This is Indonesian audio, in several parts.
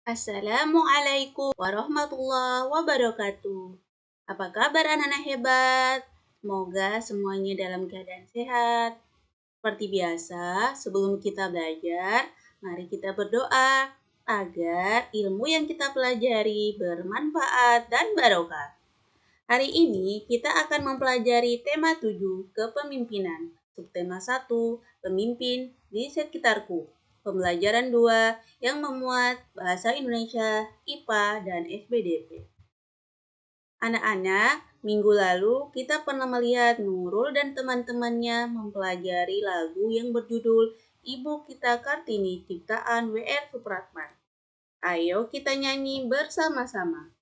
Assalamualaikum warahmatullahi wabarakatuh. Apa kabar anak-anak hebat? Semoga semuanya dalam keadaan sehat. Seperti biasa, sebelum kita belajar, mari kita berdoa agar ilmu yang kita pelajari bermanfaat dan barokah. Hari ini kita akan mempelajari tema 7, kepemimpinan. Subtema 1, pemimpin di sekitarku. Pembelajaran 2 yang memuat bahasa Indonesia, IPA, dan SBDP. Anak-anak, minggu lalu kita pernah melihat Nurul dan teman-temannya mempelajari lagu yang berjudul Ibu Kita Kartini ciptaan W.R. Supratman. Ayo kita nyanyi bersama-sama.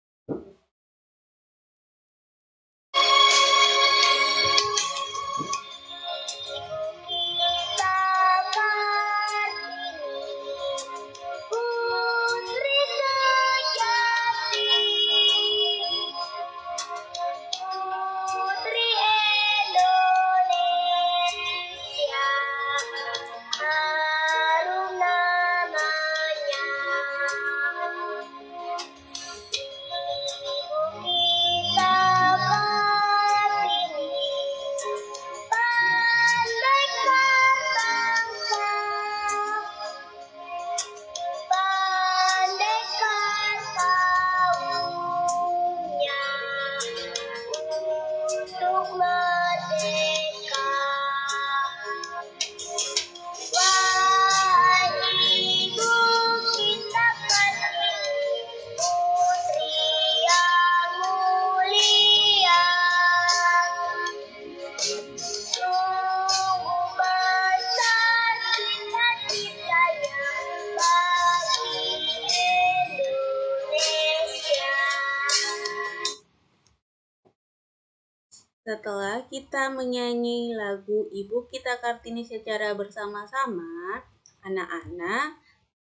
Setelah kita menyanyi lagu Ibu Kita Kartini secara bersama-sama, anak-anak,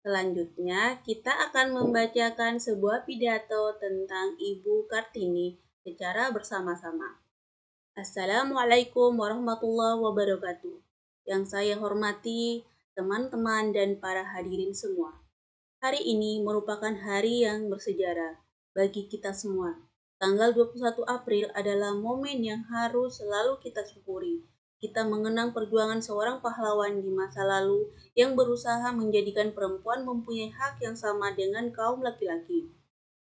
selanjutnya kita akan membacakan sebuah pidato tentang Ibu Kartini secara bersama-sama. Assalamualaikum warahmatullahi wabarakatuh. Yang saya hormati teman-teman dan para hadirin semua. Hari ini merupakan hari yang bersejarah bagi kita semua. Tanggal 21 April adalah momen yang harus selalu kita syukuri. Kita mengenang perjuangan seorang pahlawan di masa lalu yang berusaha menjadikan perempuan mempunyai hak yang sama dengan kaum laki-laki.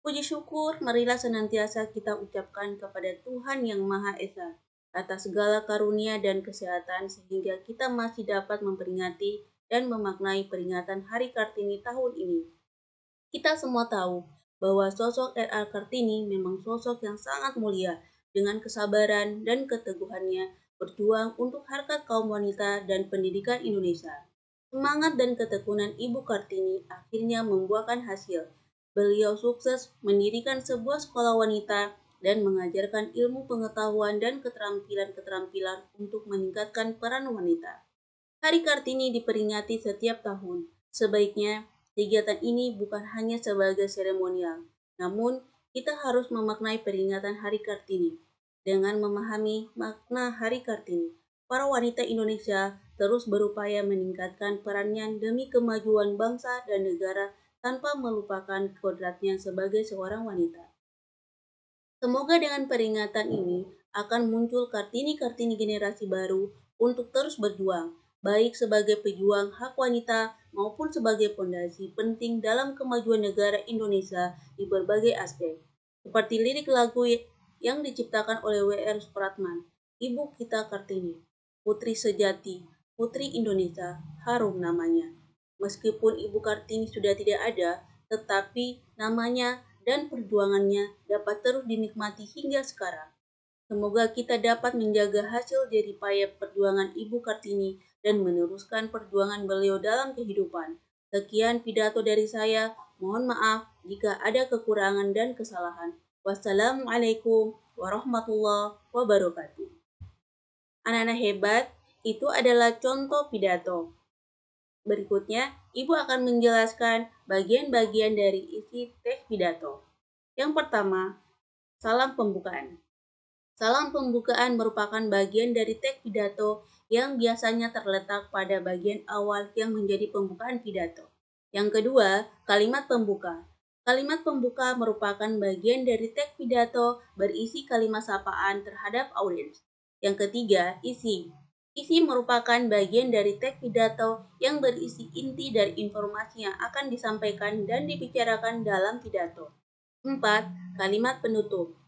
Puji syukur marilah senantiasa kita ucapkan kepada Tuhan Yang Maha Esa atas segala karunia dan kesehatan sehingga kita masih dapat memperingati dan memaknai peringatan Hari Kartini tahun ini. Kita semua tahu bahwa sosok R.A. Kartini memang sosok yang sangat mulia dengan kesabaran dan keteguhannya berjuang untuk harkat kaum wanita dan pendidikan Indonesia. Semangat dan ketekunan Ibu Kartini akhirnya membuahkan hasil. Beliau sukses mendirikan sebuah sekolah wanita dan mengajarkan ilmu pengetahuan dan keterampilan-keterampilan untuk meningkatkan peran wanita. Hari Kartini diperingati setiap tahun. Sebaiknya kegiatan ini bukan hanya sebagai seremonial, namun kita harus memaknai peringatan Hari Kartini. Dengan memahami makna Hari Kartini, para wanita Indonesia terus berupaya meningkatkan perannya demi kemajuan bangsa dan negara tanpa melupakan kodratnya sebagai seorang wanita. Semoga dengan peringatan ini akan muncul Kartini-Kartini generasi baru untuk terus berjuang, baik sebagai pejuang hak wanita maupun sebagai pondasi penting dalam kemajuan negara Indonesia di berbagai aspek. Seperti lirik lagu yang diciptakan oleh W.R. Supratman, Ibu Kita Kartini, Putri Sejati, Putri Indonesia, harum namanya. Meskipun Ibu Kartini sudah tidak ada, tetapi namanya dan perjuangannya dapat terus dinikmati hingga sekarang. Semoga kita dapat menjaga hasil jerih payah perjuangan Ibu Kartini dan meneruskan perjuangan beliau dalam kehidupan. Sekian pidato dari saya. Mohon maaf jika ada kekurangan dan kesalahan. Wassalamualaikum warahmatullahi wabarakatuh. Anak-anak hebat, itu adalah contoh pidato. Berikutnya, Ibu akan menjelaskan bagian-bagian dari isi teks pidato. Yang pertama, salam pembukaan. Salam pembukaan merupakan bagian dari teks pidato yang biasanya terletak pada bagian awal yang menjadi pembukaan pidato. Yang kedua, kalimat pembuka. Kalimat pembuka merupakan bagian dari teks pidato berisi kalimat sapaan terhadap audiens. Yang ketiga, isi. Isi merupakan bagian dari teks pidato yang berisi inti dari informasi yang akan disampaikan dan dibicarakan dalam pidato. 4. Kalimat penutup.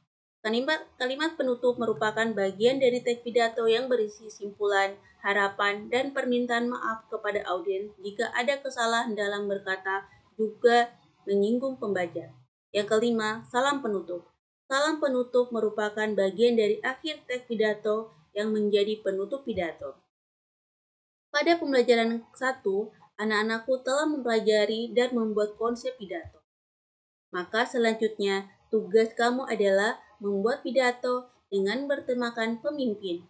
Kalimat penutup merupakan bagian dari teks pidato yang berisi simpulan, harapan, dan permintaan maaf kepada audiens jika ada kesalahan dalam berkata, juga menyinggung pembaca. Yang kelima, salam penutup. Salam penutup merupakan bagian dari akhir teks pidato yang menjadi penutup pidato. Pada pembelajaran 1, anak-anakku telah mempelajari dan membuat konsep pidato. Maka selanjutnya, tugas kamu adalah membuat pidato dengan bertemakan pemimpin.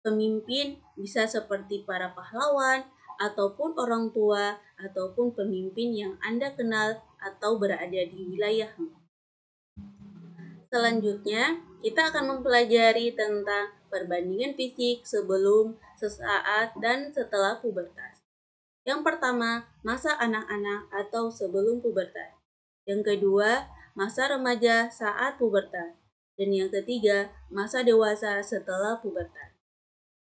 Pemimpin bisa seperti para pahlawan, ataupun orang tua, ataupun pemimpin yang Anda kenal atau berada di wilayahmu. Selanjutnya, kita akan mempelajari tentang perbandingan fisik sebelum, sesaat, dan setelah pubertas. Yang pertama, masa anak-anak atau sebelum pubertas. Yang kedua, masa remaja saat pubertas. Dan yang ketiga, masa dewasa setelah pubertas.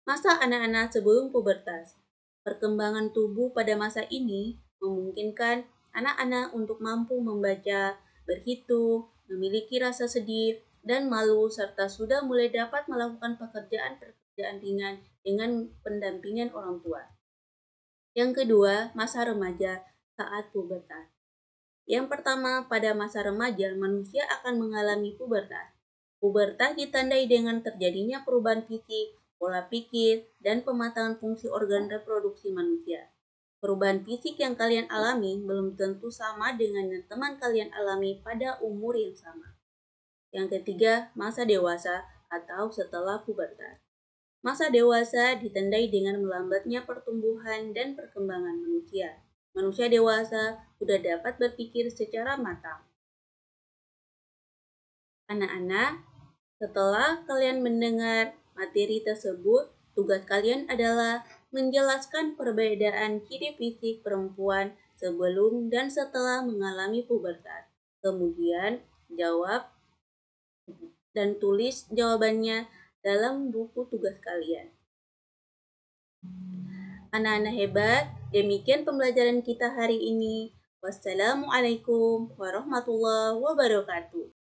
Masa anak-anak sebelum pubertas. Perkembangan tubuh pada masa ini memungkinkan anak-anak untuk mampu membaca, berhitung, memiliki rasa sedih, dan malu, serta sudah mulai dapat melakukan pekerjaan-pekerjaan ringan dengan pendampingan orang tua. Yang kedua, masa remaja saat pubertas. Yang pertama, pada masa remaja, manusia akan mengalami pubertas. Pubertas ditandai dengan terjadinya perubahan fisik, pola pikir, dan pematangan fungsi organ reproduksi manusia. Perubahan fisik yang kalian alami belum tentu sama dengan yang teman kalian alami pada umur yang sama. Yang ketiga, masa dewasa atau setelah pubertas. Masa dewasa ditandai dengan melambatnya pertumbuhan dan perkembangan manusia. Manusia dewasa sudah dapat berpikir secara matang. Anak-anak, setelah kalian mendengar materi tersebut, tugas kalian adalah menjelaskan perbedaan ciri fisik perempuan sebelum dan setelah mengalami pubertas. Kemudian, jawab dan tulis jawabannya dalam buku tugas kalian. Anak-anak hebat, demikian pembelajaran kita hari ini. Wassalamualaikum warahmatullahi wabarakatuh.